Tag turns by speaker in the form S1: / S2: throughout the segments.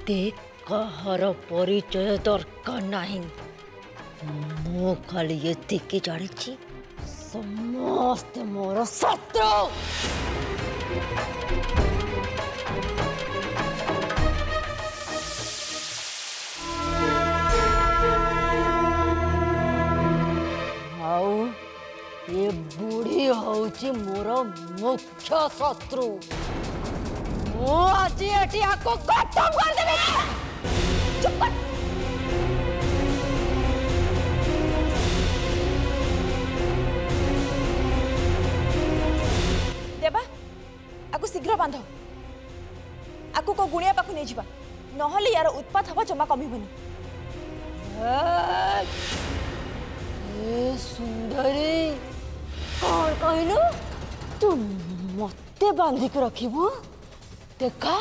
S1: मते कहर परिचय दरकार नहीं मु खाली ये जानी समस्त मोर शत्रु। ये बुढ़ी होची मोर मुख्य शत्रु। आज को खत्म कर देबे। चुप कर।
S2: देबा आकु शीघ्र बांध आकु को गुणिया पाखु नहीं जिबा नहले यार उत्पात हवा जमा कमिबनी।
S1: ए सुंदरी कौन कहलु तू मते बांधिक रखिबू देखा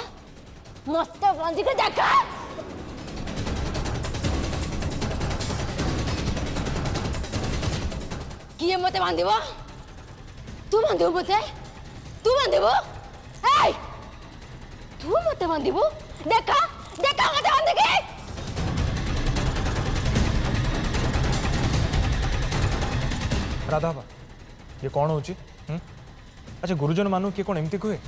S1: मते बांधिक देखा किए मते बांधिबो तू बांधिबो मते तू बांधिबो ए तू मते बांधिबो देखा देखा मते बांधिके
S3: राधा बा ये कौन होची? अच्छा गुरुजन मानु किए कौन एमती कहे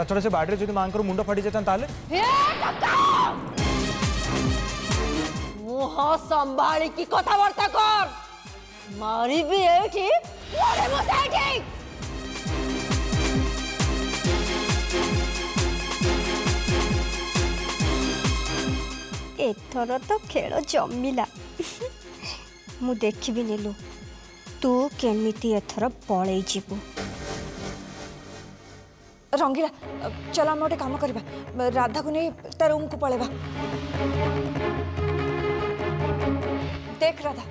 S3: छड़ा से बाड़े जो माँ मुंड फाटी जाता
S1: मुह संभाली की कथबार्ता कर मारी भी
S4: एथर तो खेल जमिला मु देखी नीलू तू केमिति एथर पलई जीवु।
S2: रंगीला चल आम गोटे काम करवा राधा को नहीं ता रूम को पलैबा। देख राधा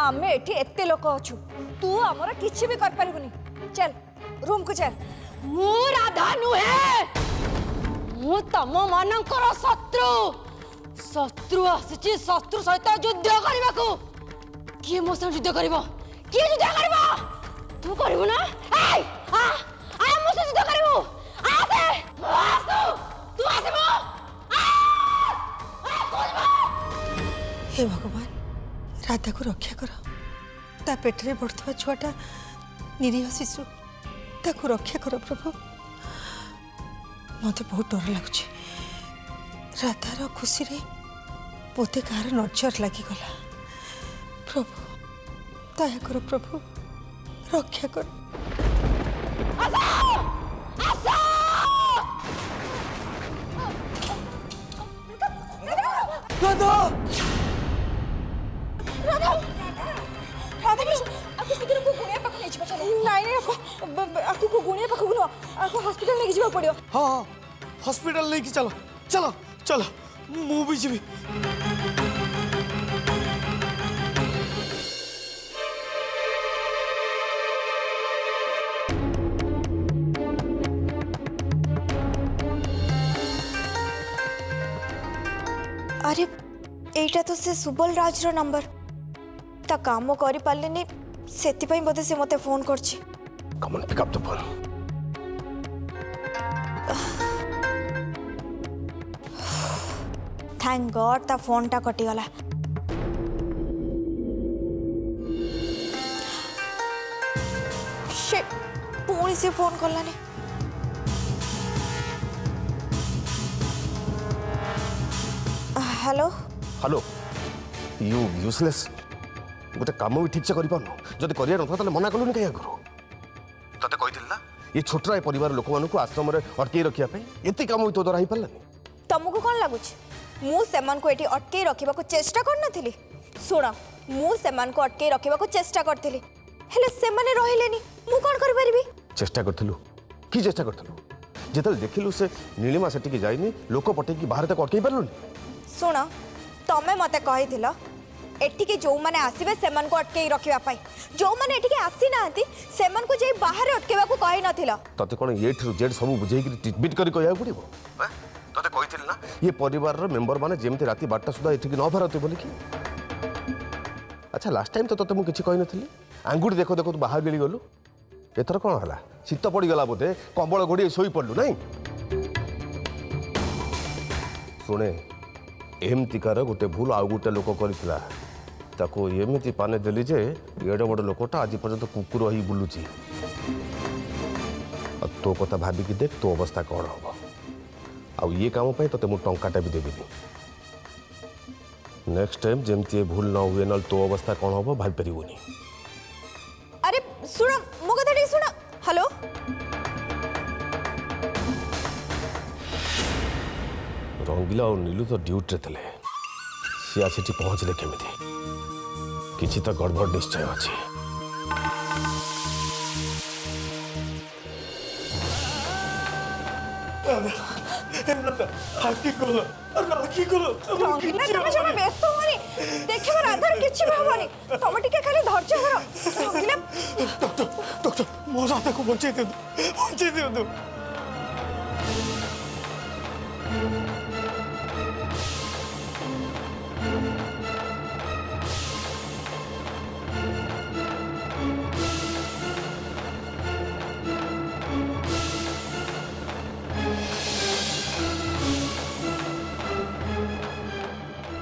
S2: आम एठी एते लोक अच्छु तू आमर किछि भी कर परिबुनी चल रूम को चल।
S1: मु राधा नुहे मु तम मानकर शत्रु शत्रु आसी शत्रु सहित युद्ध करने को किए मो संग युद्ध करिवो किए युद्ध करिवो तू करिवो ना ए आ मो संग युद्ध करिवो आसे आसु तू आसेबो
S5: हे भगवान राधा को रक्षा कर ता पेटरे बढ़थवा छुआटा निरीह शिशु ताकू रक्षा कर प्रभु। मत बहुत डर लगुच राधार खुशी रे पोते कार नजर लगिगला प्रभु दया कर प्रभु रक्षा कर।
S2: राधा राधा राधा भी आकु शीघ्र को गुणिया पाखु नहीं चलो नहीं आकु को गुणिया पाखु न आकु हॉस्पिटल लेके जीवा पड़ियो।
S6: हां हॉस्पिटल लेके चलो चलो चलो मु भी जीवी।
S4: अरे एटा तो से सुबल राज रो नंबर ता काम करि पालेनी सेति पई बोधे से मते फोन करछि।
S6: Come on pick up the phone.
S4: Thank god ता फोन टा कटि गला। शिट पुणी से फोन करलानी। हेलो
S6: हेलो यू यूजलेस गोटे काम भी ठीक से कर जब कर ना मना कलुनि कहीं आगु ते कही ना ये छोटा परिवार लोक मान आश्रम अटकई रखापी एत कम भी तो द्वारा हो पारानी।
S4: तुमको कौन लगुच मु सेमान को एठी अटकई रखिबा को चेष्टा करनथिली। सुण मु सेमान को अटकई रखिबा को चेष्टा करथिली हेले सेमाने रहिलेनी मु कोन कर परिबी।
S6: चेष्टा करथिलु की चेष्टा करथिलु जेतल देखिलु से नीलिमा सेठी जाइनी लोक पटेकी बाहर तक अटकई पारलुनी।
S4: सुण तमे मते कहिथिल एटिके जो माने आसीबे सेमान को अटकई रखिबा पाई जो माने एटिके आसी नांती सेमान को जे बाहर अटकेबा को कहि नथिल।
S6: तते कोन ए ठु जेड सब बुझेई कि ट्रीटमेंट करी कहया पड़िबो। तते कहिथिल ना ये परिवार रो मेंबर माने जेमते राती 12टा सुधा एठिक न भारते बोली कि। अच्छा लास्ट टाइम तो तते मु किछि कहि नथिली आंगुठी देखो देखो तू बाहर गेली गलु एथर कोन हला शीत पड़ी गला बोधे कंबल घोड़ी सोई पड़लु नहीं। शुणे एमतिकार गोटे भूल आउ गोटे लोक करथिला ताको एमती पाने देली जे एडे बड़ लोकटा आज पर्यंत कुकुर ही बुलुची तो कथा भाविकी देख तो अवस्था कौन हम आउ ये काम पे तो मुझे टंकाटा भी देवी नेक्स्ट टाइम जमती भूल न हुए ना तो अवस्था कौन हम भाई पारिबनी।
S4: अरे सुन मो कथा ठीक सुन। हेलो
S6: रंगीला और नीलू तो ड्यूटी थे सी आज पहुँचले केमिति किसी तो गड़बड़ निश्चय अच्छी।
S4: व्यस्त होनी देख राधार किसी भी हमारी तुम टे खाली धैर्य धर।
S3: डॉक्टर मो राधा को बचे दिंतु।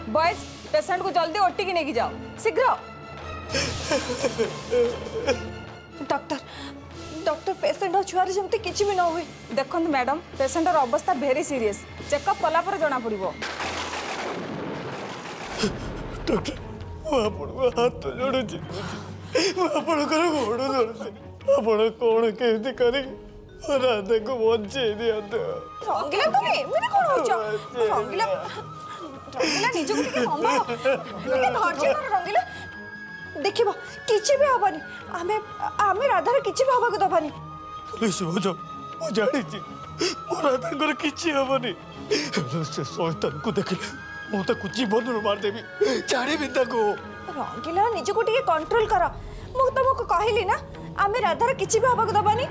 S2: बॉयज पेशेंट को जल्दी ओटी की लेके जाओ शीघ्र।
S4: डॉक्टर डॉक्टर पेशेंट छुआर जमती किछि भी न हुए।
S2: देखो मैडम पेशेंटर अवस्था भेरी सीरियस चेकअप कला पर जना पड़िबो।
S3: डॉक्टर हाथ जोड़ुची आपणकर गोड़ धरुची आपण कौन केमती करी राधा को बचे दियंतु।
S4: रंगीला तुम एमती कोन होछ रंगीला रंगीला निज को के संभाल के धैर्य कर रंगीला देखिबो किछि भी हबनी आमे आमे राधार किछि भी हबा को दबानी।
S3: पुलिस हो जाओ मु जानी छी मो राधाकर किछि हबनी से शैतान को देखले मु ताको जीवन रो मार देबी छाड़ी भी ताको।
S4: रंगीला निज को टिके कंट्रोल कर मु तुमको कहली ना आमे राधार किछि भी हबा को दबानी।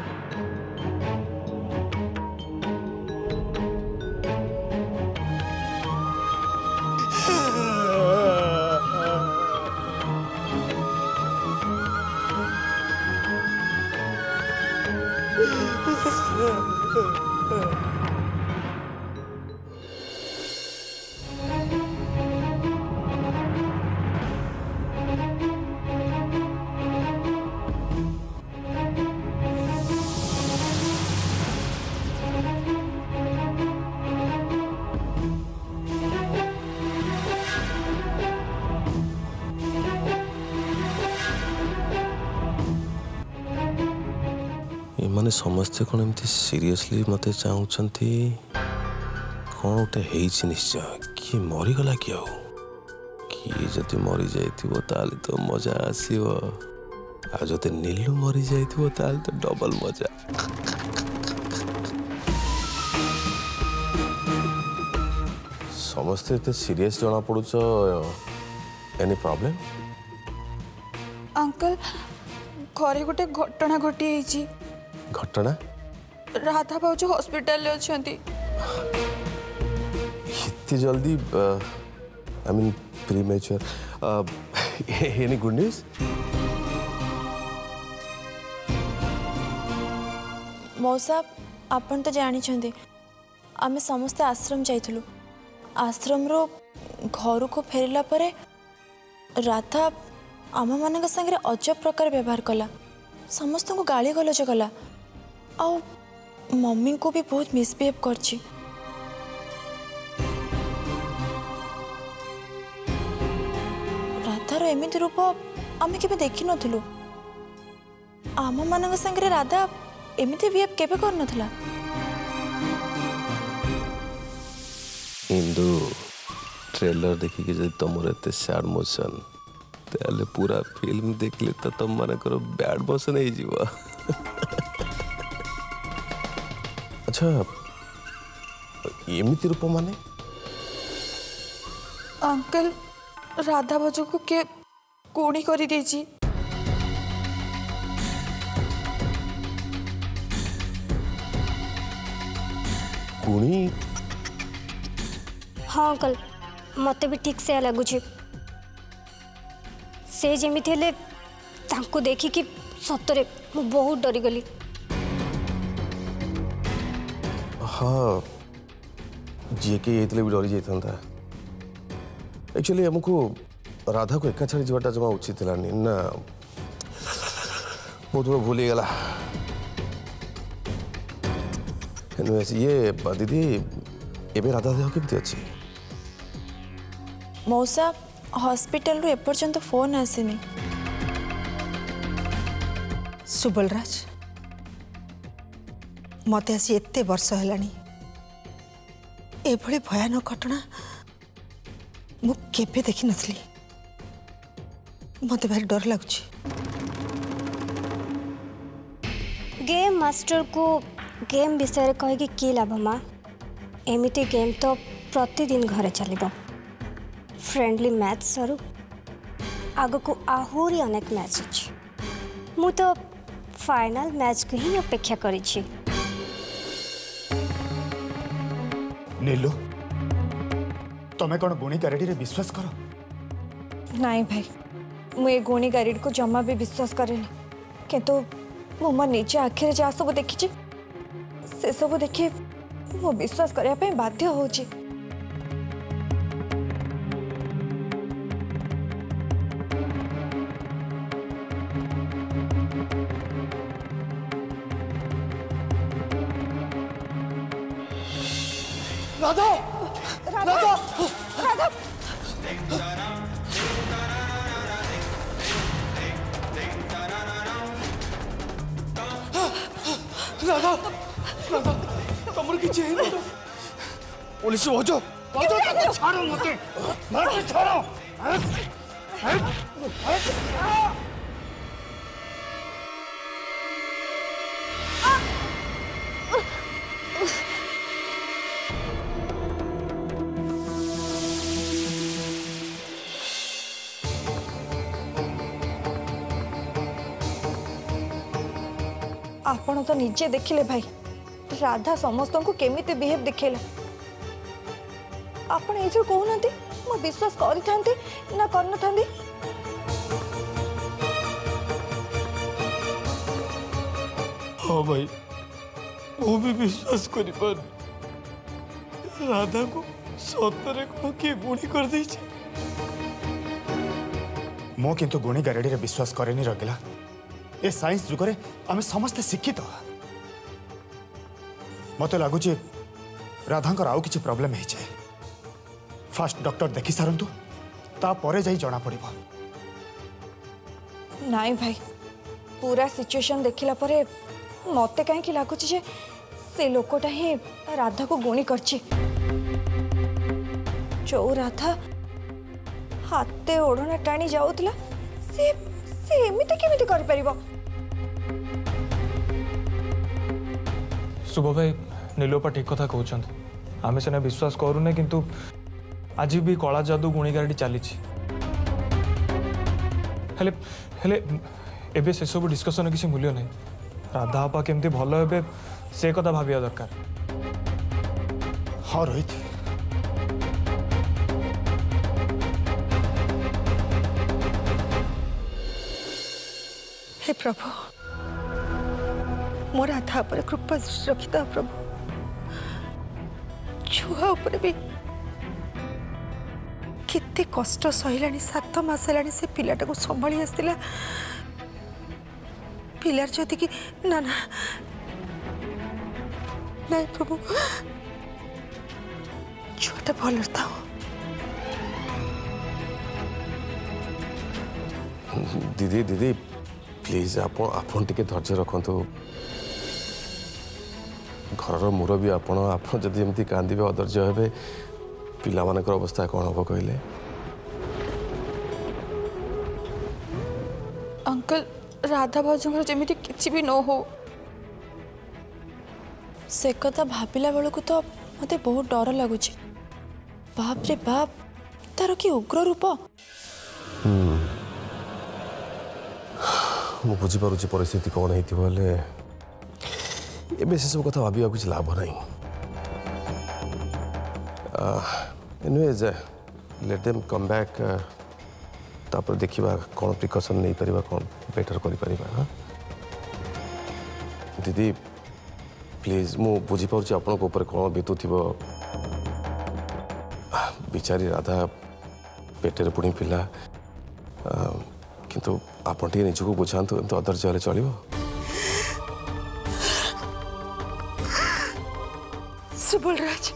S6: माने समस्ते कौन एमती सीरियसली मते चाहूछंती कौन गोटे हेइछि निश्चय कि मरीगला कि आउ कि जदि मरी जाइथिबो ताले तो मजा आसीबो आ जदि नीलू मरी जाइथिबो ताले तो डबल मजा। समस्ते एते सीरियस जना पड़ुछ एनी प्रॉब्लम?
S2: अंकल घरे गोटे घटना घटी
S6: घटना
S2: राधा भाउज हॉस्पिटल अच्छी
S6: इतनी जल्दी I mean premature any good news?
S4: मौसा आपण तो जानी आमे समस्ते आश्रम जाइथिलु आश्रम रो घर को फेरला परे राधा आम मान संगे अजब प्रकार व्यवहार कला समस्त को गाली गलज कला आ मम्मी को भी बहुत मिसबिहेव करछि। राधार एमिति रूप आमे केबे देखि नथिलु आम मान संगे राधा एमिति बिहेव केबे कर नथिला।
S6: इंदु ट्रेलर देखिए जब तुम एत सैड मोशन ताले पूरा फिल्म देखले तो तुम मानकर बैड मोशन हो। अच्छा एमिति रूप माने
S2: अंकल राधा भाउज को के कोड़ी करी देछि।
S6: कुणी?
S7: हाँ अंकल मते भी ठीक से लगुच से जेमिति हेले तांको देखी कि सतरे मु बहुत डरी गली।
S6: हाँ जी के ये भी डरी जाता एक्चुअली हमको राधा को एका छाड़ी जावाटा जमा उचित लानी ना बहुत बड़ा भूल गला ये दीदी एबे राधा देह केमती अच्छी
S4: मौसा हॉस्पिटल रू एपर्यंत फोन आसीनी
S5: सुबलराज मत आसी एते वर्ष हेलानी एभली भयानक घटना मु केबे देखि नथली मते भारी डर लागुची
S7: गेम मास्टर को गेम विषय कहीकि कि लाभ माँ एमती गेम तो प्रतिदिन घरे चलो फ्रेंडली मैच सरू आग को आहरी अनेक मैच अच्छी मु तो फाइनल मैच को ही अपेक्षा करी
S3: नीलू तमें कौन गुणी गारेडी रे विश्वास कर
S4: नाई भाई मुझे गुणी गारेडी को जमा भी विश्वास करेनी किंतु मु मो निज आखिर जहाँ सब देखी से सब देखी मो विश्वास करने बाध्य होची
S3: राधा राधा
S2: राधा
S3: राधा राधा तुमर किछि है ना पुलिस वजो वजो छाड़ो मते छाड़ो
S4: आपण तो निजे देखिले भाई राधा समस्त को केमिते बिहेव दिखेला आपण ए कहूना मो विश्वास करी ना करना था
S3: हाँ भाई वो भी विश्वास करी पर राधा को सतरे को किए गुणी कर दी मो किंतु गुणी गारेडी रे विश्वास करेनी रगिला ए साइंस जुगरे आमे समस्त शिक्षित मत लगुच राधांकर आउ किछि प्रॉब्लम है फास्ट डॉक्टर देखि सारंतु तापर जाई जना पड़िबो
S4: नाई भाई पूरा सिचुएशन देखिला परे मते कहीं लगुच से लोकटा ही राधा को गुणी करछि जो राधा हाथे ओढ़ना टाणी जाऊला से एमिति केमिति करि परिबो
S8: शुभ भाई नीलोपा ठीक कथा कहते आम सीना विश्वास करूने किंतु आज भी कला जादू गुणीगारी चली एबे से सब डिस्कसन किसी मूल्य नहीं राधा आपा केमती भल हे से कथा भाविया दरकार
S3: हाँ रोहित
S5: हे प्रभु मोर राधा पर कृपा रखिता प्रभु छुआ ऊपर भी कितने कष्ट सहिलानी 7 मास हेलानी से पिलाटा को संभाली आसला पिलार जदि कि ना ना नहीं प्रभु छुआटा भल था
S6: दीदी दीदी प्लीज आपन टिके धैर्य रखंतु घर मुरबी आप जदि एमती कांदे अधर्य हे पिला मानकर अवस्था कौन हम कहले
S4: अंकल राधा भाजर जमी किसी भी न हो से कथा भाविला बेलू तो मत बहुत डर लगुच बाप रे बाप तार कि उग्र रूप
S6: मु बुझीपारुची परिस्थिति कौन होते एबे से सब कथा भाविया कुछ लाभ नहीं anyways let them come back तापर देखिबा कौन प्रिकॉशन नहीं परिबा कौन बेटर करि परिबा हां दीदी प्लीज मु बुझीपारुची आपन को ऊपर कौन बीतुथिबो बिचारी राधा पेटर पुणी पिला किंतु आपण टे निजको बुझातु एम अदर्ज हेल्ले चलो
S5: सुबलराज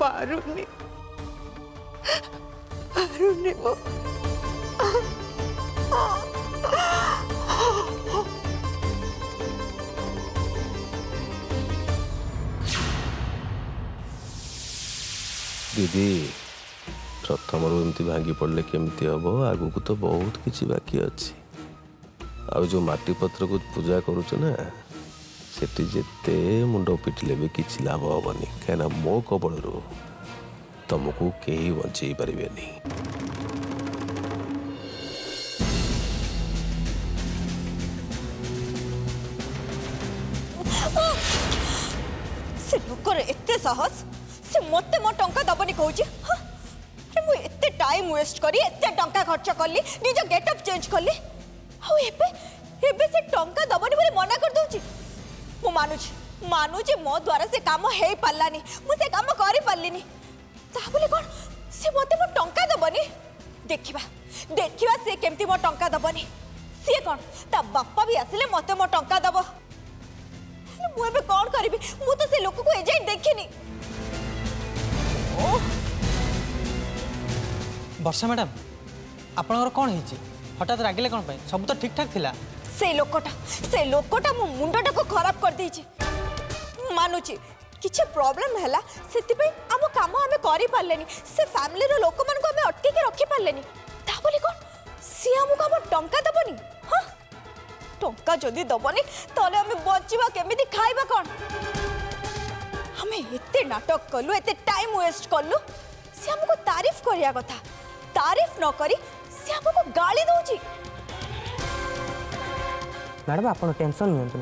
S5: पारुनी पारुनी मो
S6: दीदी प्रथम एमती भांगी पड़े केमती हम आगु को तो बहुत किसी बाकी अच्छी आ जो माटी पत्र को पूजा करुच ना सेठी जेते मुंड पिटिले भी किसी लाभ हेनी कहीं मो कबल तुमको कहीं बचे पारे
S2: से लोकर एते साहस से मते मो टंका दबनी कहूची मु एते टाइम वेस्ट करी एते टंका खर्च करली निज गेटअप चेंज करली आ एबे एबे से टंका दबनी बोली मना कर दउची मु मानुची मो द्वारा से काम हे पालानी मु से काम करि पालिनी ता बोले कोन से मते मो टंका दबनी देखिबा से केमती मो टंका दबनी से कोन ता बापा भी आसिले मते मो टंका दबो मु एबे कोन करबी मु तो से लोक को एजेंट देखिनी
S9: वर्षा मैडम आपनकर कौन है हठात रागिले कौन पे सब तो ठीक ठाक थिला
S2: से लोकटा मो मुंडटा को खराब कर देछि मानुची किछि प्रॉब्लम हैला सेति पे हम काम हमें करि पारलेनी से फैमिली रो लोक मन को हमें अटके के रखि पारलेनी ता बोली कोन से हमको हम टंका दबनी हां टंका जदी दबनी तले हमें बचिबा केमिति खाइबा कोन हमें एते नाटक कलु एते टाइम वेस्ट कलु से हमको तारीफ करिया कथा तारीफ न करी से हमको गाली दउची
S10: मैडम आप टेंशन नियंतु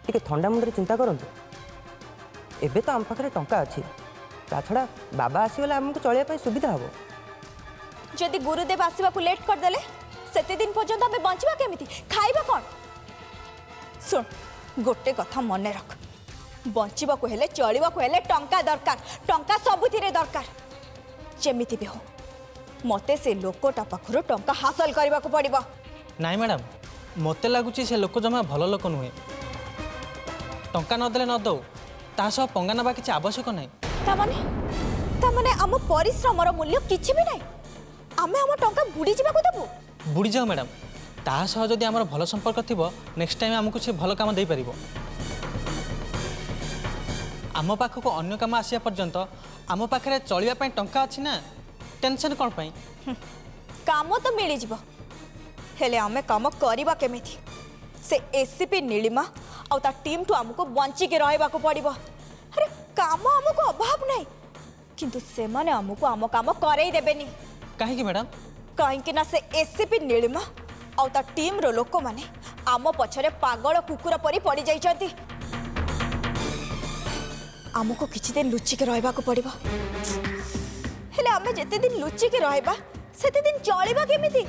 S10: टे ठंडा मुंडे चिंता करंतु एबे तो आम पाखे टंका अच्छी ता छड़ा बाबा आसीगले आमको चलिया सुविधा हम
S2: जदि गुरुदेव आसवा को लेट कर देले सेते दिन पर्यंत हमें बंचवा केमिति खाइबा कोन सुन गोटे कथा मन रख बंचवा को हेले चलिबा को हेले टंका दरकार टंका सबुथिरे दरकार जेमिति भी हो मते से लोकटा पाखरो टंका हासिल करबा को पड़िबो
S9: नाई मैडम मते लगुची से लोक जमा भल लोक नुहे टंका न देले न दो ता सब पंगा नबा किछि आवश्यक नै
S2: ता माने हम परिश्रम रो मूल्य किछि भी नै आमे हम टंका बुडी जिबा को देबो
S9: बुड़ी जाओ मैडम ता सह जदि हमर भल संपर्क थिबो नेक्स्ट टाइम हमको से भल काम दे परिबो आम पाखक अन्य काम आसिया पर्यंत आम पाखे चलिया पई टंका अछि ना टेंशन कोन पई
S2: काम तो मिली जिवो हेले आमे काम करिबा केमिति से एसीपी नीलिमा आ ता टीम टू हमको बंची के रहबा को पड़िबो अरे काम हमको अभाव नै किंतु से माने हमको आम काम करई देबेनी
S9: काहे की मैडम
S2: काहे कि ना से एसीपी नीलिमा आ ता टीम रो लोक माने आम पछरे पागल कुकुर परी पड़ी जाइछंती आमको किछि दिन लुचि के रहबा को पड़िबो हेले आमे जेते दिन लुचि के रहबा सेते दिन चलिबा केमिति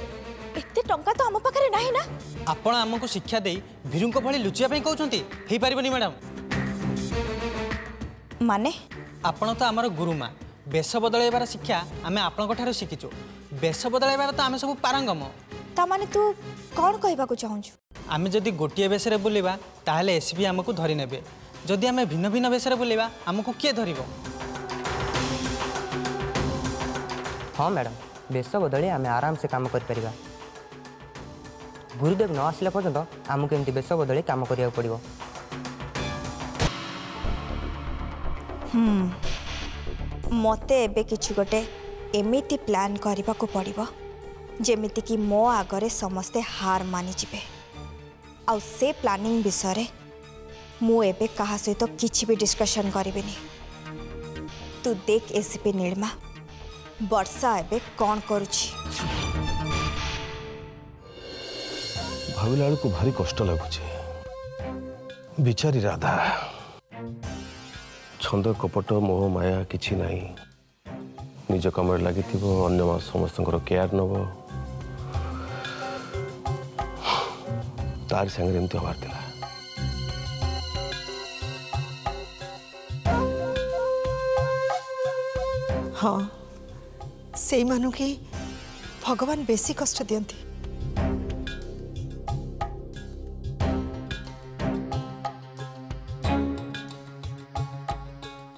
S2: एते टंका तो आम पाखरे नाही ना
S9: आपण आमको शिक्षा दे भिरुंको भली लुचिया पई कहउछंती हेई परिबनी मैडम
S2: माने
S9: आपण तो आमर गुरुमा बेश बदलैबार शिक्षा आमे आपनको ठारो शिखिचो बेश बदलैबार तो आमे सब पारंगम
S2: ता माने तू कोन कहबा को चाहूछु
S9: आमे जदि गोटिए बेसरे बुलिबा ताहले एसपी हमको धरि नेबे जदि आमे भिन्न भिन्न बेसरे बुलिबा हमको किए धरिबो
S10: हाँ मैडम बेश बदले आम आराम से काम कर परिबा गुरुदेव न आसला पर्यंत आमको एमती बेश बदले काम करिया पड़िबो
S2: मते एबे किछि गोटे एमिति प्लान करबा को पड़िबो जेमिति कि मो आगरे समस्ते हार मानि जिबे आ से प्लानिंग विषय मु एबे कहा सहित तो किछि भी डिस्कशन करिबेनी तू देख एसीपी नीलिमा वर्षा एबे कौन करुछि
S6: भाविला को भारी कष्ट लगुचे बिचारी राधा छंद कपट मोह माया किछि नाही निज कमरे लगी अन्य समस्त केयर नब तार संगे एमती हबार थिला
S5: हाँ से मानु कि भगवान बेसी कष्ट दियंती।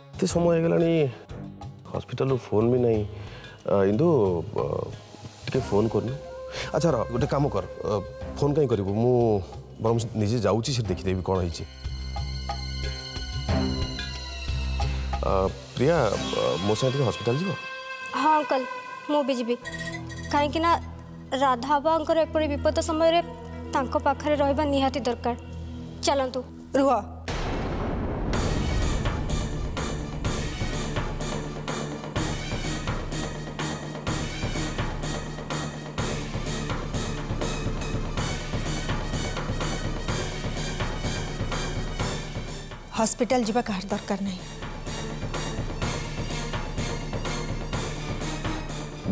S6: एते समय होगलानी हॉस्पिटल फोन भी नहीं इंदु टिके फोन करनु। अच्छा रह गोटे काम कर फोन कहीं करू मु बरम निजे जाऊँगी से देखीदेवी कौन है। प्रिया मो साथ हॉस्पिटल जीव।
S7: हाँ अंकल मु भी जीवी कहीं राधा बांकर एपरी विपद समय तांको पाखरे रहबा निहाती दरकार। चलंतु
S5: रुह हॉस्पिटल जीवा कहार दरकार नहीं।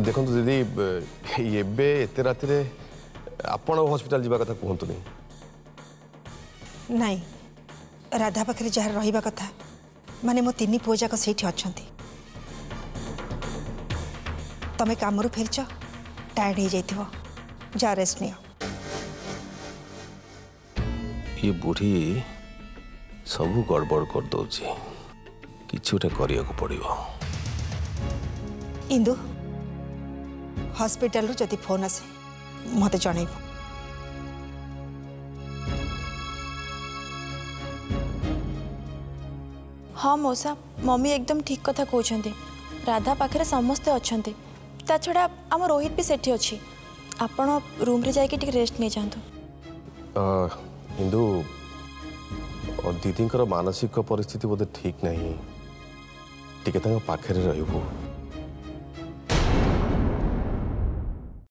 S6: देखो दीदी एबे एते राति रे आपण हॉस्पिटल जीवा कथा कहतु नहीं।
S5: नहीं राधा पाखे जार रहिबा कथा माने मो तीन पुओ जाक सेठी अछंती। तमे कामरू फेरछ टायर्ड हो जाइथिबो जा रेस्ट नियो।
S6: ये बुढ़ी सबू गड़बड़ कर दौची किछि गोटे करिया को पड़िबो।
S5: इंदु हॉस्पिटल जदि फोन आसे मते जणैबो।
S4: हाँ मौसा मम्मी एकदम ठीक कथा कहते। राधा पाखे समस्ते अच्छा ता छड़ा आम रोहित भी सेठी अच्छी। आपण रूम रे जाके टिके रेस्ट नहीं जातु।
S6: इंदु दीदी मानसिक परिस्थिति बोधे ठीक नहीं टिके पाखे रहिबो।